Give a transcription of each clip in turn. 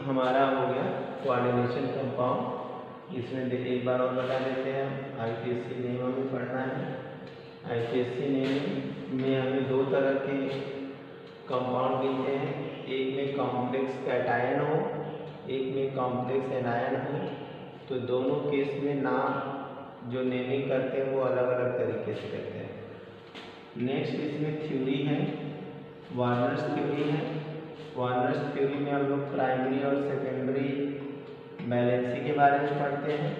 हमारा हो गया कोऑर्डिनेशन कंपाउंड। इसमें एक बार और बता देते हैं, IPSC नेम हमें पढ़ना है। IPSC नेम में हमें दो तरह के कंपाउंड मिलते हैं, एक में कॉम्प्लेक्स कैटायन हो, एक में कॉम्प्लेक्स एनायन हो। तो दोनों केस में नाम जो नेमिंग करते हैं वो अलग अलग तरीके से करते हैं। नेक्स्ट इसमें थ्योरी है, वार्नर्स थ्योरी है। वार्नर्स थ्योरी में हम लोग प्राइमरी और सेकेंडरी बैलेंसी के बारे में पढ़ते हैं।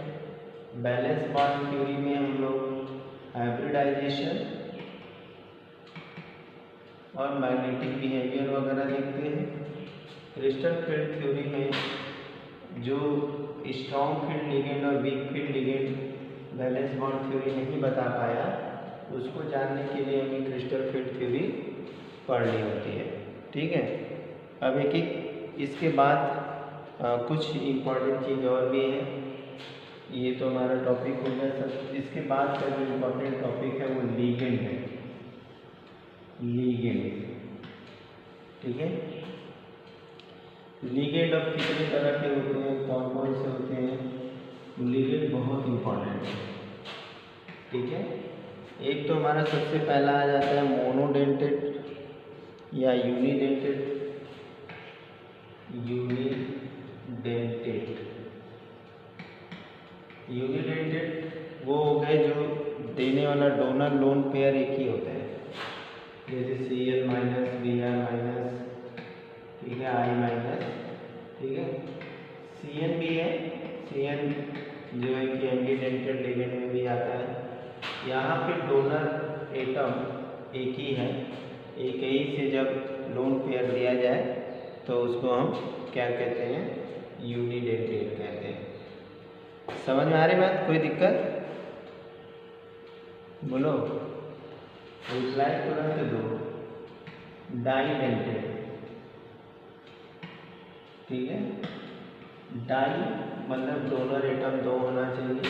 बैलेंस बॉन्ड थ्योरी में हम लोग हाइब्रिडाइजेशन और मैग्नेटिक बिहेवियर वगैरह देखते हैं। क्रिस्टल फील्ड थ्योरी में जो स्ट्रॉन्ग फील्ड लिगेंड और weak field ligand valence bond theory नहीं बता पाया, उसको जानने के लिए हमें क्रिस्टल फील्ड थ्योरी पढ़नी होती है। ठीक है, अब एक एक इसके बाद कुछ इम्पॉर्टेंट चीज़ और भी है। ये तो हमारा टॉपिक हो गया सब। इसके बाद का जो इम्पोर्टेंट टॉपिक है वो लिगेंड है। लिगेंड, ठीक है। लिगेंड अब कितने तरह के होते हैं, कौन कौन से होते हैं? लिगेंड बहुत इम्पोर्टेंट है, ठीक है। एक तो हमारा सबसे पहला आ जाता है मोनोडेंटेड या यूनिडेंटेड। यूनिडेंटेड वो हो गए जो देने वाला डोनर लोन पेयर एक ही होता है, जैसे Cl माइनस Br माइनस, ठीक है, I माइनस, ठीक है। Cn भी है, Cn जो है कि एम्बीडेंटेड लिगेंड में भी आता है। यहाँ पे डोनर एटम एक ही है, एक ही से जब लोन पेयर दिया जाए तो उसको हम क्या कहते हैं? यूनिडेंटेड कहते हैं। समझ में आ रही बात? कोई दिक्कत? बोलो, रिप्लाई तुरंत दो। डाइडेंटेड, ठीक है। डाई मतलब डोनर एटम दो होना चाहिए,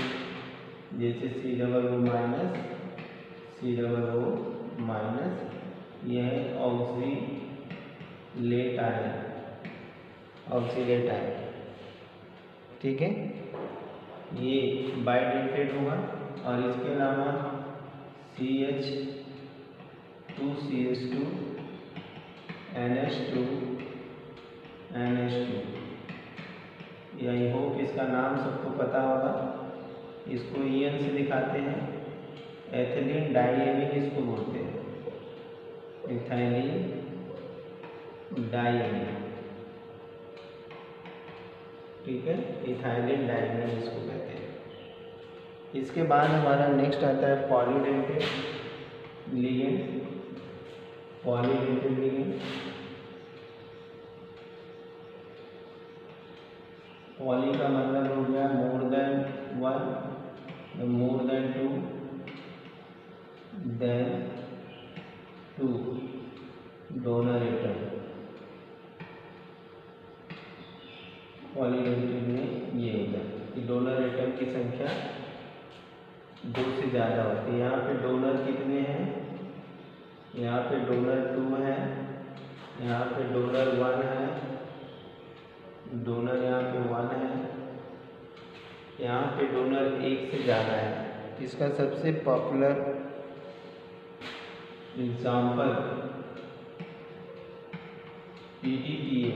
जैसे COO माइनस COO माइनस, यह ऑक्सीलेट आयन, ऑक्सीलेट आयन, ठीक है। ये बाइडेंटेड होगा और इसके अलावा CH2CH2 NH2 NH2। I hope इसका नाम सबको पता होगा। इसको EN से दिखाते हैं, एथिलीन डाइएमीन इसको बोलते हैं, इथाइलिन डाइएमीन, ठीक है, इथाइलिन डाइएमीन इसको कहते हैं। इसके बाद हमारा नेक्स्ट आता है polydentate ligand. Polydentate ligand, poly का मतलब हो गया more than one, more than two, then two donor atom. Polydentate में ये होता है कि डोनर एटम की संख्या दो से ज़्यादा होती है। यहाँ पे डोनर कितने हैं? यहाँ पे डोनर 2 है, यहाँ पे डोनर 1 है, डोनर यहाँ पे 1 है, यहाँ पे डोनर 1 से ज़्यादा है। इसका सबसे popular example PDTA,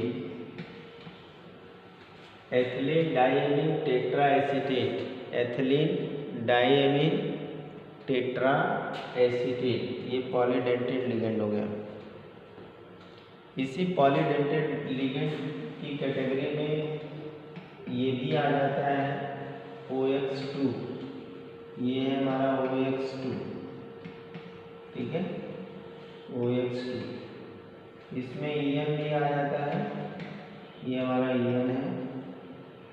ethylene diamine tetra acetate. Ethylene diamine tetra acetate, ये पॉलीडेंटेड लिगेंड हो गया। इसी पॉलीडेंटेड लिगेंड की कैटेगरी में ये भी आ जाता है OX2, ये है हमारा OX2, ठीक है, OX2। इसमें EN भी आ जाता है, ये हमारा EN है।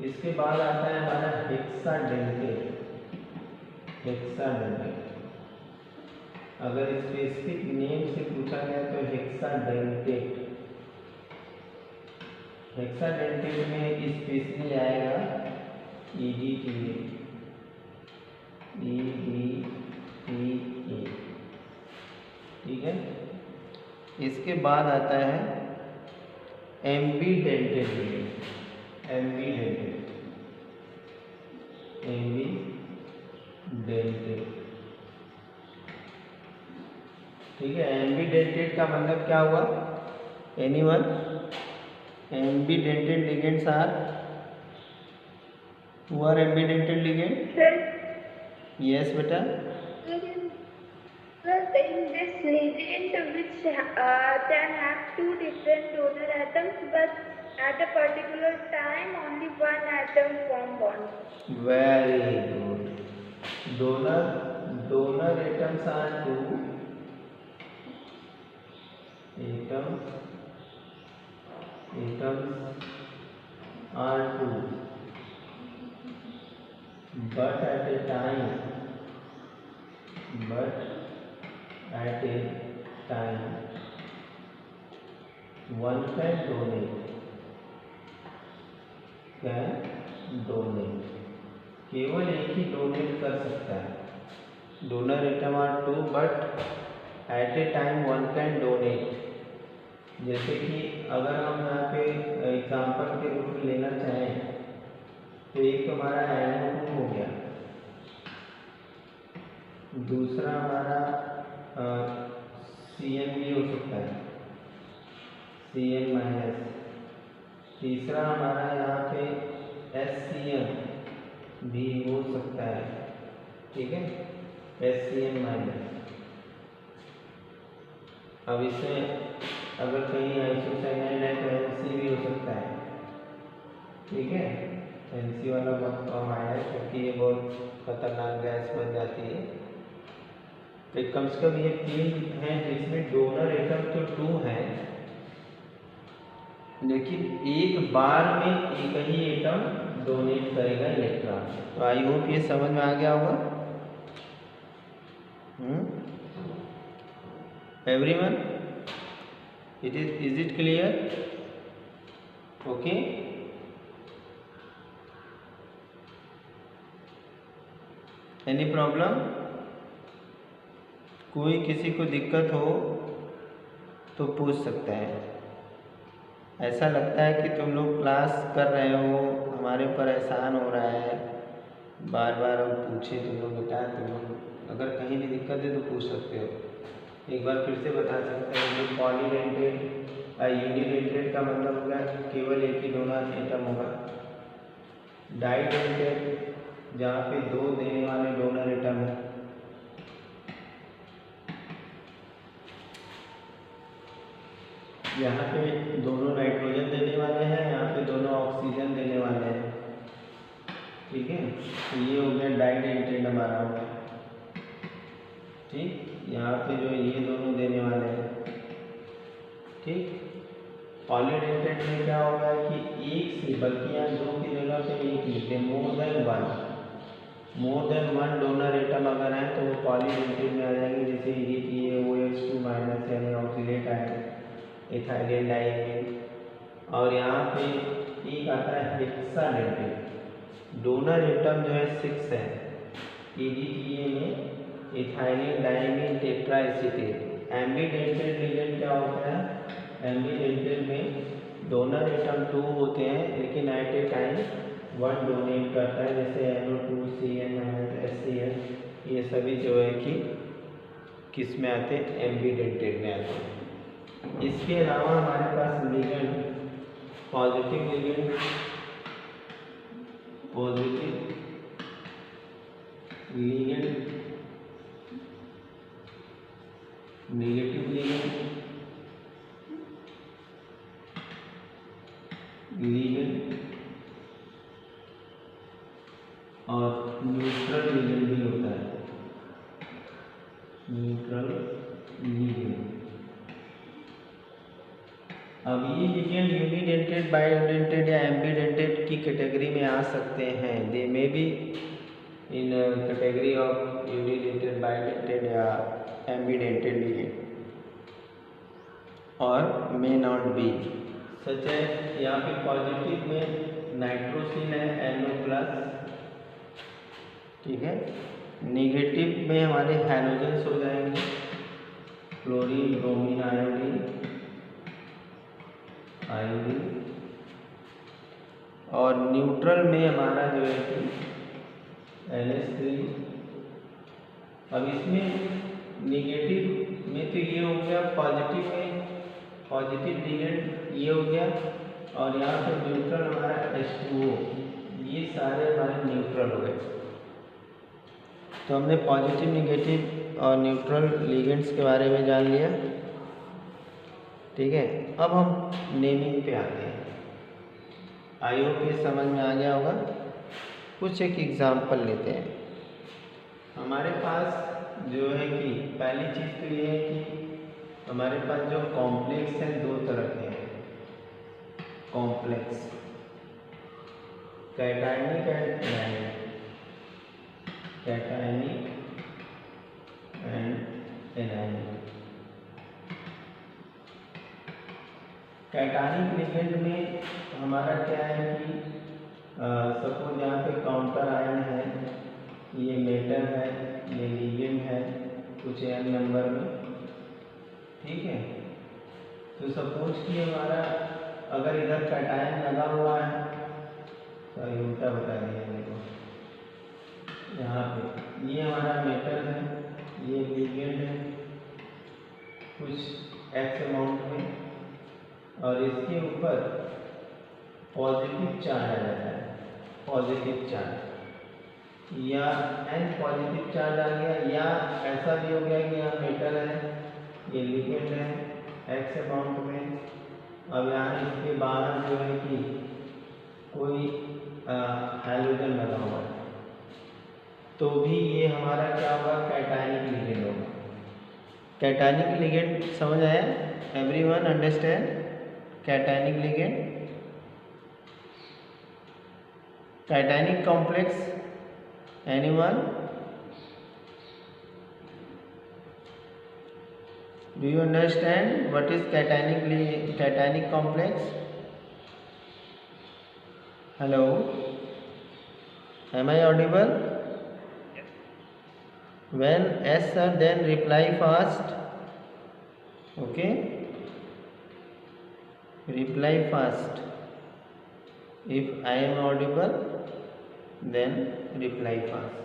इसके बाद आता है हमारा हेक्साडेंटेट। हेक्साडेंटेट अगर स्पेसिफिक नेम से पूछा गया तो हेक्साडेंटेट। हेक्साडेंटेट में स्पेशली आएगा EDTA, ठीक है। इसके बाद आता है एम्बीडेंटेड लिगेंड। एम्बीडेंटेड, एम्बीडेंटेड, ठीक है। एम्बीडेंटेड का मतलब क्या हुआ? Anyone? Ambidentate ligands are, who are ambidentate ligand? Sir, Yes beta. sir, in this ligand which can have two different donor atoms, but at a particular time only one atom form bond. Very good. Donor atoms are two. Atoms are two, but at a time one can donate, केवल एक ही donate कर सकता है। Donor atom are two but at a time one can donate. जैसे कि अगर हम यहाँ पे एग्जाम्पल के रूप में लेना चाहें तो एक हमारा NO2 हो गया, दूसरा हमारा CN भी हो सकता है, CN-, तीसरा हमारा यहाँ पे SCN भी हो सकता है, ठीक है, SCN-। अब इसमें अगर कहीं आइसोसाइनाइड है तो NC भी हो सकता है, ठीक है। NC वाला बहुत कम आया है क्योंकि ये बहुत खतरनाक गैस बन जाती है। तो कम से कम ये तीन हैं जिसमें डोनर एटम तो टू हैं, लेकिन एक बार में एक ही एटम डोनेट करेगा इलेक्ट्रॉन। तो आई होप ये समझ में आ गया होगा everyone. Is it clear? Okay. Any problem? कोई किसी को दिक्कत हो तो पूछ सकता है। ऐसा लगता है कि तुम लोग क्लास कर रहे हो, हमारे ऊपर एहसान हो रहा है, बार बार हम पूछे तुम लोग बेटा, तुम लोग अगर कहीं भी दिक्कत है तो पूछ सकते हो। एक बार फिर से बता सकते हैं, जो पॉलीडेंटेड यूनिडेंटेड का मतलब होगा केवल एक ही डोनर एटम होगा। डाइडेंटेड जहाँ पे दो देने वाले डोनर एटम है। यहाँ पे दोनों नाइट्रोजन देने वाले हैं, यहाँ पे दोनों ऑक्सीजन देने वाले हैं, ठीक है। तो ये हो गया डाइडेंटेड हमारा होगा, ठीक। यहाँ पे जो ये दोनों देने वाले हैं, ठीक। पॉलीडेंटेड में क्या होगा कि एक से बल्कि यहाँ दो की जगह पे एक लिखते हैं, मोर देन वन डोनर एटम अगर है तो वो पॉलीडेंटेड में आ जाएंगे। जैसे ये OH2- यानी ऑक्सीडेट आयन, इथाइलिन डाइमीन। और यहाँ पे एक आता है हेक्साडेंटेड, डोनर एटम जो है 6 है, EDTA में इथाइलिन डाइमीन टेट्राएसिटेट। एम्बीडेंटेड लिगेंड क्या होता है? एम्बीडेंटेड में डोनर एटम 2 होते हैं लेकिन at a time one donate करता है, जैसे NO2, CN-, SCN, ये सभी जो है कि किस में आते हैं? एम्बीडेंटेड में आते हैं। इसके अलावा हमारे पास ligand, positive ligand, negative ligand और न्यूट्रल लिगेंड भी होता है, न्यूट्रल लिगेंड। अब ये लिगेंड यूनिडेंटेड, बाइडेंटेड या एम्बीडेंटेड की कैटेगरी में आ सकते हैं। They may be in category of unidentate, bidentate या एम्बीडेंटेड लिगेंड, और मे नॉट बी। सच है यहाँ पे पॉजिटिव में नाइट्रोसिन है NO+, ठीक है। नेगेटिव में हमारे हैलोजेंस हो जाएंगे, क्लोरीन, ब्रोमीन, आयोडीन, और न्यूट्रल में हमारा जो है कि NH3। अब इसमें निगेटिव में तो ये हो गया, पॉजिटिव में पॉजिटिव लिगेंड ये हो गया, और यहाँ पे न्यूट्रल हमारा H2O, ये सारे हमारे न्यूट्रल हो गए। तो हमने पॉजिटिव, निगेटिव और न्यूट्रल लिगेंड्स के बारे में जान लिया। ठीक है, अब हम नेमिंग पे आते हैं। आई होप ये समझ में आ गया होगा। कुछ एक एग्जाम्पल लेते हैं। हमारे पास जो है कि पहली चीज़ तो ये है कि हमारे पास जो कॉम्प्लेक्स हैं दो तरह के हैं। Complex cationic and anionic, cationic and anionic. Cationic ligand में हमारा क्या है कि सपोज यहाँ पे काउंटर आयन है, ये मेटल है, ये लिगेंड है कुछ n नंबर में। ठीक है, तो सपोज कि हमारा अगर इधर कैटायन लगा हुआ है, सॉरी उल्टा बता दिया मेरे को, यहाँ पे ये हमारा मेटल है, ये लिगेंड है कुछ x अमाउंट में, और इसके ऊपर पॉजिटिव चार्ज आ जाता है, पॉजिटिव चार्ज, या n पॉजिटिव चार्ज आ गया, या ऐसा भी हो गया कि यहाँ मेटल है, ये लिगेंड है x अमाउंट में। अब यहाँ इसके बाहर जो है कि कोई हाइड्रोजन लगा हुआ है, तो भी ये हमारा क्या होगा, कैटायनिक लिगेंड होगा। कैटायनिक लिगेंड समझ आया? Everyone understand cationic ligand? Cationic complex, anyone? Do you understand what is cationic complex? Hello, am I audible? Yes. When yes sir, then reply fast. Okay, reply fast. If I am audible, then reply fast.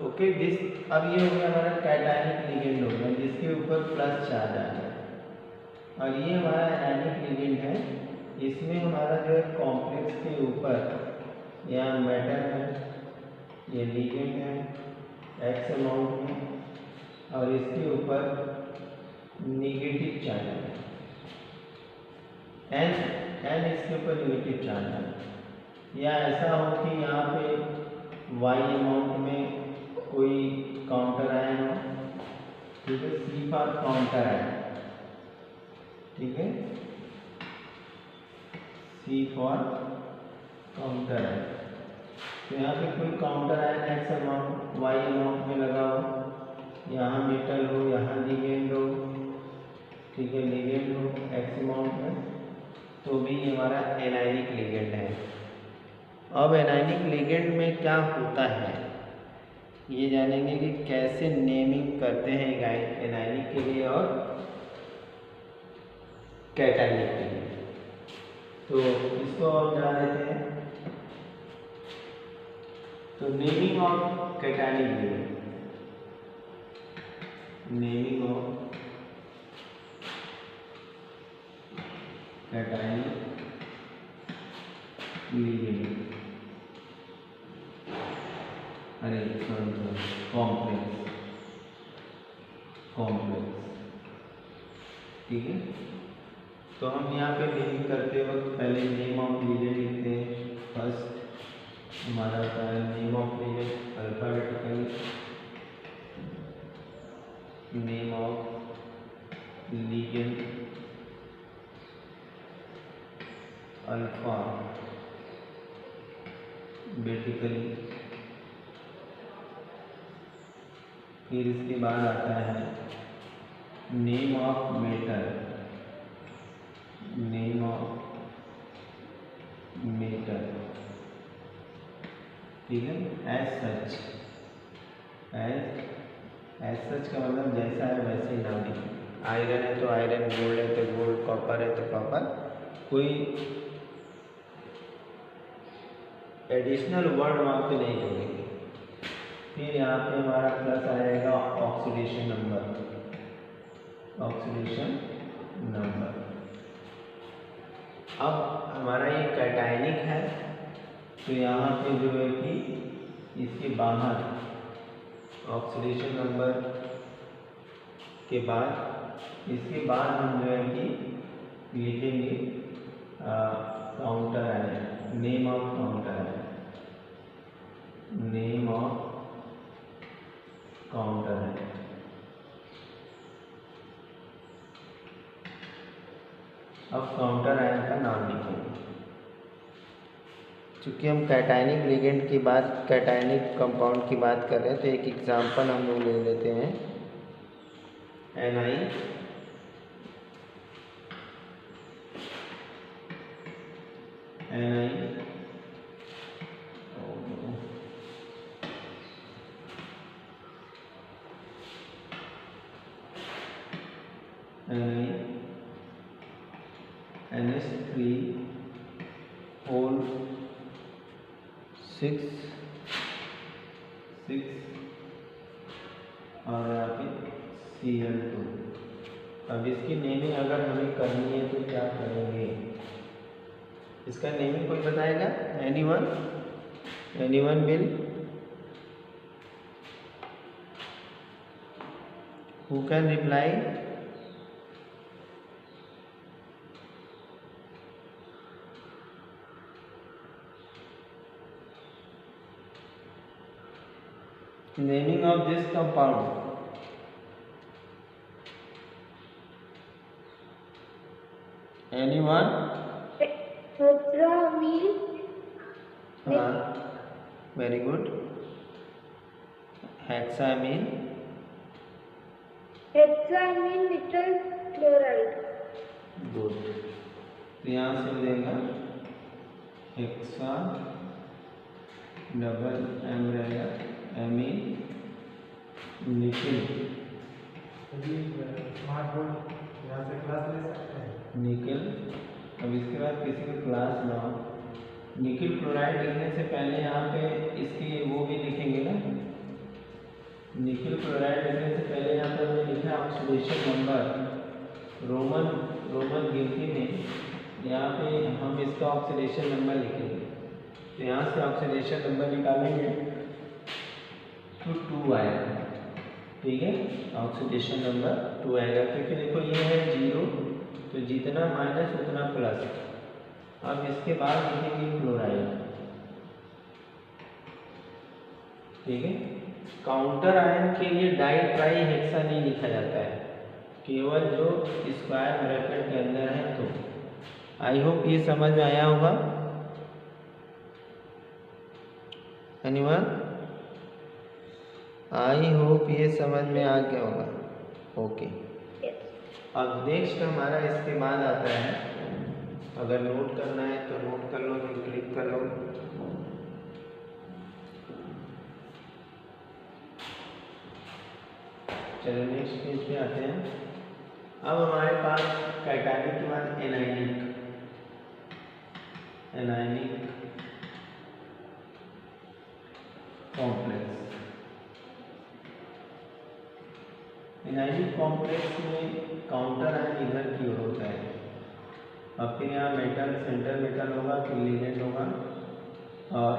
Okay, this अब ये हो गया हमारा cationic ligand हो गया, जिसके ऊपर plus charge आ गया। और ये हमारा एनायनिक लिगेंड है, इसमें हमारा जो है कॉम्प्लेक्स के ऊपर यहाँ मेटल है, ये लिगेंड है x अमाउंट में, और इसके ऊपर निगेटिव चार्ज है n इसके ऊपर निगेटिव चार्ज है। या ऐसा हो कि यहाँ पे y अमाउंट में कोई काउंटर आयन हो, ठीक है, C फॉर काउंटर आयन, ठीक है, C फॉर काउंटर आयन। तो यहाँ पे कोई counter ion x amount y amount में लगा हो, यहाँ मेटल हो, यहाँ लिगेंड हो, ठीक है, लिगेंड हो x अमाउंट में, तो भी ये हमारा एनायनिक लिगेंड है। अब एनायनिक लिगेंड में क्या होता है ये जानेंगे कि कैसे नेमिंग करते हैं एनायनिक के लिए और कैटायनिक के लिए। तो इसको हम जान लेते हैं। तो naming of cationic ligand, naming of cationic ligand, अरे कॉम्प्लेक्स, ठीक है। तो हम यहाँ पे नेमिंग करते वक्त पहले नेम ऑफ लिगेंड लिखते हैं। फर्स्ट हमारा होता है name of ligand alphabetically, name of ligand alphabetically, फिर इसके बाद आता है name of metal, name of metal, ठीक है, एज सच का मतलब जैसा है वैसे ही नाम लिखें। आयरन है तो आयरन, गोल्ड है तो गोल्ड, कॉपर है तो कॉपर, कोई एडिशनल वर्ड वहाँ पे नहीं जोड़ेंगे। फिर यहाँ पे हमारा प्लस आएगा ऑक्सीडेशन नंबर, ऑक्सीडेशन नंबर। अब हमारा ये कैटायनिक है, तो यहाँ पे जो है कि इसके बाहर ऑक्सीडेशन नंबर के बाद इसके बाद हम जो है कि लिखेंगे counter ion, name of counter ion, name of counter ion. अब काउंटर आयन का नाम लिखेंगे। चूँकि हम कैटायनिक लिगेंड की बात, कैटायनिक कंपाउंड की बात कर रहे हैं, तो एक एग्जांपल हम लोग ले लेते हैं NI NH3 होल 6 और यहाँ पे Cl2। अब इसकी नेमिंग अगर हमें करनी है तो क्या करेंगे? इसका नेमिंग कोई बताएगा? Anyone will? Who can reply? Naming of this compound. Anyone? Hexamine. Very good. Hexamine. Hexamine methyl chloride. Good. तो यहाँ से देगा हेक्सा डबल एम रहेगा एमीन निकिल। स्मार्ट बोर्ड यहाँ से क्लास ले सकते हैं। निकिल। अब इसके बाद किसी को क्लास ना हो, निकिल क्लोराइड लिखने से पहले यहाँ पे इसकी वो भी लिखेंगे ना, निकिल क्लोराइड लिखने से पहले यहाँ पर हमने लिखा ऑक्सीडेशन नंबर, रोमन गिनती में यहाँ पे हम इसका ऑक्सीडेशन नंबर लिखेंगे। तो यहाँ से ऑक्सीडेशन नंबर निकालेंगे तो 2 आएगा, ठीक है। ऑक्सीडेशन नंबर 2 आएगा, क्योंकि देखो ये है 0, तो जितना माइनस उतना प्लस। अब इसके बाद लिखेंगे क्लोराइड, ठीक है। काउंटर आयन के लिए डाई ट्राई हेक्सा नहीं लिखा जाता है, केवल जो स्क्वायर ब्रैकेट के अंदर है। तो आई होप ये समझ में आया होगा। एनीवन? आई होप ये समझ में आ गया होगा। ओके। अब नेक्स्ट हमारा इसके बाद आता है, अगर नोट करना है तो नोट कर लो, फिर क्लिक कर लो। चलो नेक्स्ट पेज पे आते हैं। अब हमारे पास कैटायनिक के बाद एनायनिक कॉम्प्लेक्स। एनायनिक कॉम्प्लेक्स में काउंटर आयन इधर की ओर होता है। अब फिर यहाँ मेटल, सेंटर मेटल होगा, फिर लिगेंड होगा और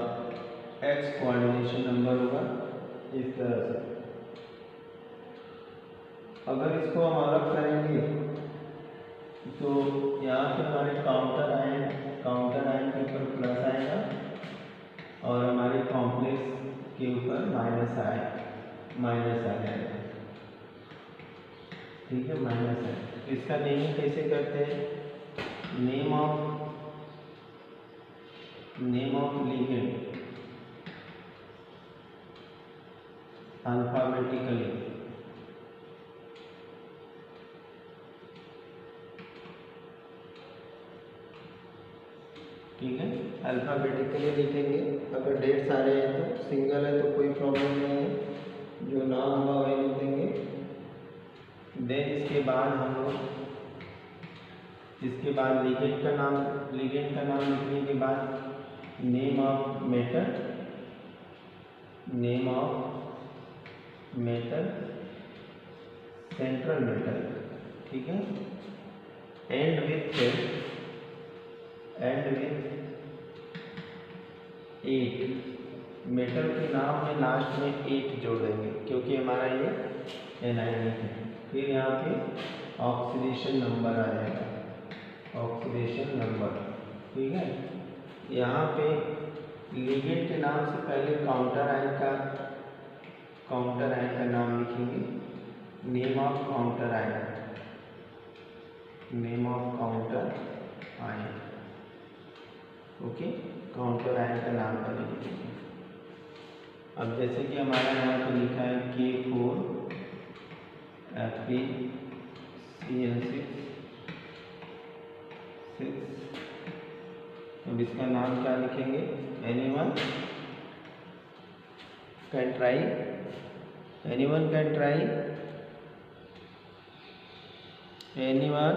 X कोऑर्डिनेशन नंबर होगा, इस तरह से। अगर इसको हम अलग करेंगे तो यहाँ पे हमारे काउंटर आयन के ऊपर प्लस आएगा और हमारे कॉम्प्लेक्स के ऊपर माइनस आ जाएगा, ठीक है, माइनस है। इसका नेमिंग कैसे करते हैं? नेम ऑफ लिगेंड अल्फाबेटिकली, ठीक है, अल्फाबेटिकली लिखेंगे। अगर डेट्स आ रहे हैं तो सिंगल है तो कोई प्रॉब्लम नहीं है, जो नाम होगा वही लिख देंगे। देन इसके बाद हम लोग लिगेंड का नाम लिखने के बाद name of metal, name of metal, central metal, ठीक है। एंड विथ 8, मेटल के नाम में लास्ट में 8 जोड़ देंगे क्योंकि हमारा ये एनायन है। फिर यहाँ पे ऑक्सीडेशन नंबर आ जाएगा, ऑक्सीडेशन नंबर, ठीक है। यहाँ पे लिगेंड के नाम से पहले काउंटर आयन का नाम लिखेंगे, name of counter ion, name of counter ion, okay. Counter ion का नाम पहले लिखेंगे। अब जैसे कि हमारा यहाँ पे लिखा है K4 FeCl6, अब इसका नाम क्या लिखेंगे? Anyone can try, anyone can try, anyone,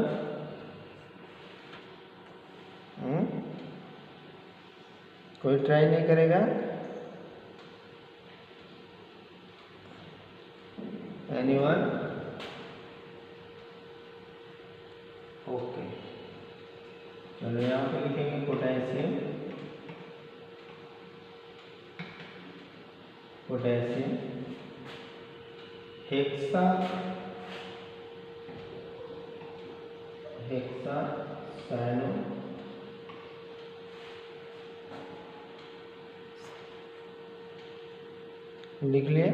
कोई ट्राई नहीं करेगा? एनीवन? ओके, चलो यहाँ पे लिखेंगे potassium, potassium hexa, hexa cyano, लिख लिया।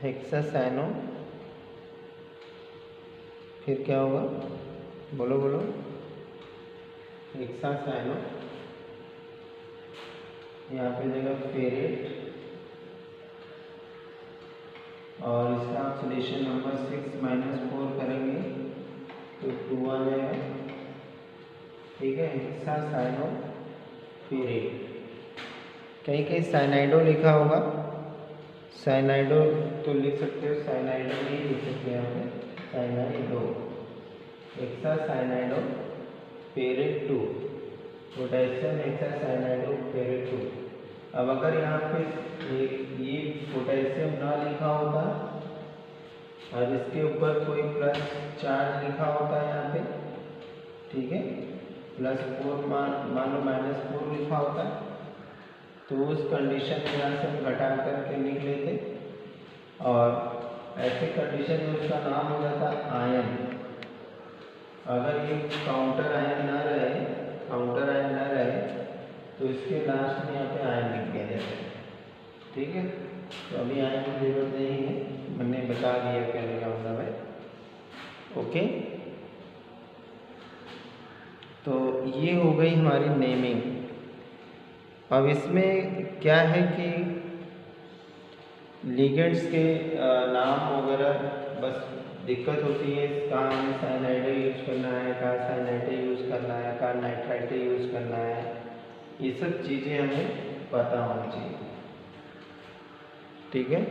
हेक्सासाइनो, फिर क्या होगा? बोलो बोलो। हेक्सासाइनो, यहाँ पे देगा फेरेट, और इसका ऑक्सीडेशन नंबर 6 - 4 करेंगे तो 2 आ जाएगा, ठीक है। हेक्सासाइनो फेरेट, कहीं कहीं साइनाइडो लिखा होगा, साइनाइडो तो लिख सकते हो, साइनाइडो नहीं लिख सकते यहाँ पे, साइनाइडो, हेक्सासाइनाइडो फेरेट 2, पोटेशियम हेक्सासाइनाइडो फेरेट 2। अब अगर यहाँ पे ये पोटेशियम ना लिखा होता और इसके ऊपर कोई प्लस चार्ज लिखा होता है यहाँ पे, ठीक है, +4 मान लो -4 लिखा होता है, तो उस कंडीशन में यहाँ से हम घटा करके लिख लेते, और ऐसे कंडीशन में उसका नाम हो जाता आयन। अगर ये काउंटर आयन ना रहे, काउंटर आयन ना रहे, तो इसके लास्ट में यहाँ पे आयन लिख दिया जाता है, ठीक है। तो अभी आयन की जरूरत नहीं है, मैंने बता दिया कहने का मतलब है, ओके। तो ये हो गई हमारी नेमिंग। अब इसमें क्या है कि लिगेंड्स के नाम वगैरह बस दिक्कत होती है, कहाँ हमें साइनाइडे यूज करना है, कहाँ साइनाइडे यूज करना है, कहाँ नाइट्राइटे यूज करना है, ये सब चीज़ें हमें पता होनी चाहिए, ठीक है।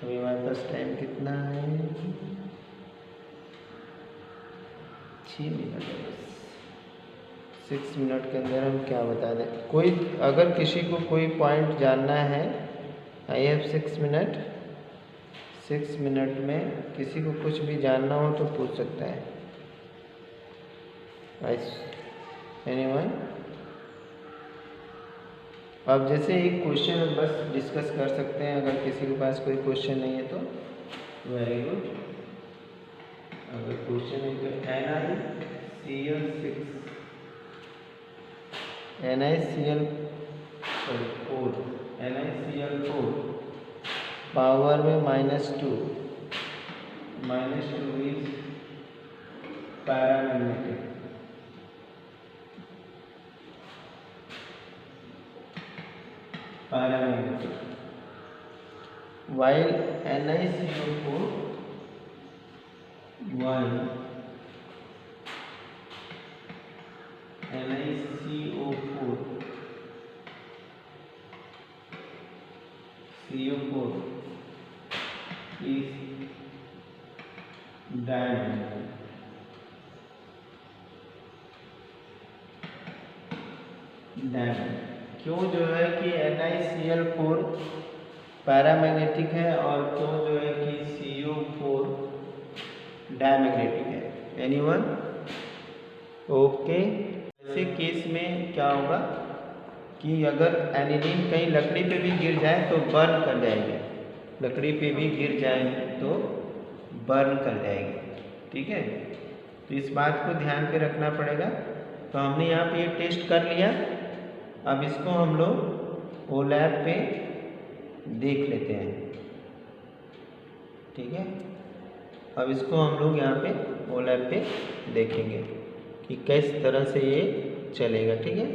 अभी हमारे पास टाइम कितना है? 6 मिनट है बस। 6 मिनट के अंदर हम क्या बता दें? कोई अगर किसी को कोई पॉइंट जानना है, आई हैव 6 मिनट, 6 मिनट में किसी को कुछ भी जानना हो तो पूछ सकता है। एनीवन? अब जैसे एक क्वेश्चन हम बस डिस्कस कर सकते हैं, अगर किसी के पास कोई क्वेश्चन नहीं है तो वेरी गुड। अगर क्वेश्चन है तो NiCl4 पावर में -2 is paramagnetic, while NiCO4 CO4 is diamond, dam. क्यों जो है कि NiCl4 पैरामैग्नेटिक है और क्यों जो है कि CO4 डायमैग्नेटिक है? एनीवन? ओके। ऐसे केस में क्या होगा कि अगर एनिलीन कहीं लकड़ी पे भी गिर जाए तो बर्न कर जाएगी, लकड़ी पे भी गिर जाए तो बर्न कर जाएगी, ठीक है। तो इस बात को ध्यान पे रखना पड़ेगा। तो हमने यहाँ पे ये टेस्ट कर लिया, अब इसको हम लोग ओलैब पे देख लेते हैं, ठीक है। अब इसको हम लोग यहाँ पे ओलैब पे देखेंगे कि किस तरह से ये चलेगा, ठीक है।